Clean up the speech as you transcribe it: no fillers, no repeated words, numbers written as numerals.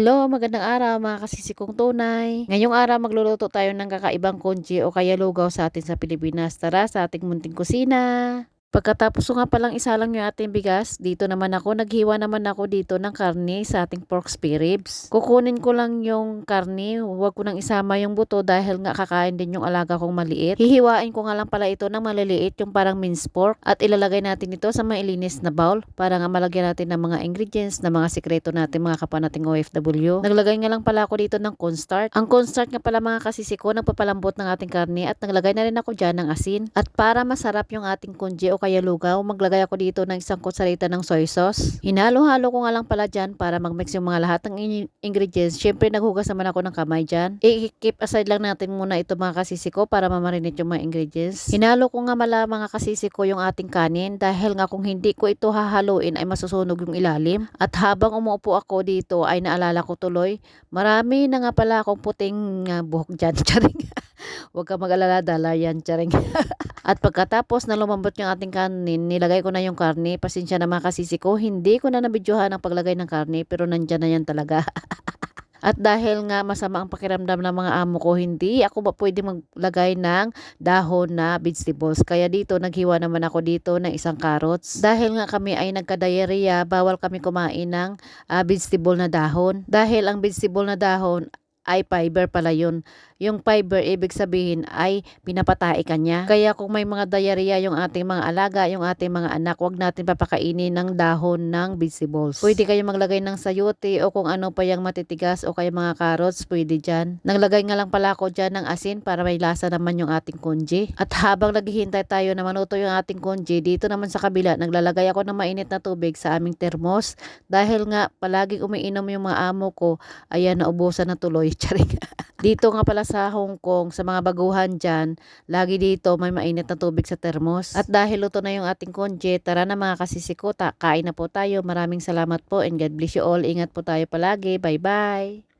Hello, magandang araw mga kasisikong tunay. Ngayong araw magluluto tayo ng kakaibang congee o kaya lugaw sa atin sa Pilipinas. Tara sa ating munting kusina. Pagkatapos ko nga palang isalang yung ating bigas, dito naman ako, naghiwa naman ako dito ng karne sa ating pork spare ribs. Kukunin ko lang yung karne, huwag ko nang isama yung buto dahil nga kakain din yung alaga kong maliit. Hihiwain ko nga lang pala ito ng maliliit, yung parang minced pork, at ilalagay natin ito sa mailinis na bowl para nga malagyan natin ng mga ingredients na mga sikreto natin mga kapwa nating OFW. Naglagay nga lang pala ako dito ng cornstarch. Ang cornstarch nga pala mga kasisiko, nagpapalambot ng ating karne at naglagay na rin ako dyan ng asin. At para masarap yung ating congee o kaya lugaw, maglagay ako dito ng isang kutsarita ng soy sauce. Hinalo-halo ko nga lang pala dyan para mag-mix yung mga lahat ng ingredients. Syempre naghugas naman ako ng kamay dyan. I-keep aside lang natin muna ito mga kasisiko para mamarinate yung mga ingredients. Hinalo ko nga mala mga kasisiko yung ating kanin dahil nga kung hindi ko ito hahaluin ay masusunog yung ilalim. At habang umuupo ako dito ay naalala ko tuloy, marami na nga pala akong puting buhok dyan. Charing. Huwag ka mag-alala, dala yan. Charing. At pagkatapos na lumambot yung ating kanin, nilagay ko na yung karne. Pasensya na mga kasisiko, hindi ko na nabidyohan ang paglagay ng karne pero nandyan na yan talaga. At dahil nga masama ang pakiramdam ng mga amo ko, hindi ako ba pwede maglagay ng dahon na vegetables. Kaya dito, naghiwa naman ako dito ng isang carrots. Dahil nga kami ay nagka-diarrhea, bawal kami kumain ng vegetable na dahon. Dahil ang vegetable na dahon ay fiber pala yun. Yung fiber, ibig sabihin ay pinapatay ka niya. Kaya kung may mga diarrhea yung ating mga alaga, yung ating mga anak, wag natin papakainin ng dahon ng vegetables. Pwede kayo maglagay ng sayote o kung ano pa yung matitigas o kaya mga carrots, pwede dyan. Naglagay nga lang pala ako dyan ng asin para may lasa naman yung ating congee. At habang naghihintay tayo na maluto yung ating congee, dito naman sa kabila, naglalagay ako ng mainit na tubig sa aming termos. Dahil nga palaging umiinom yung mga amo ko, ayan, naubusan na tuloy. Charing. Dito nga pala sa Hong Kong, sa mga baguhan dyan, lagi dito may mainit na tubig sa termos. At dahil luto na yung ating congee, tara na mga kasisiko, kain na po tayo. Maraming salamat po and God bless you all. Ingat po tayo palagi. Bye-bye.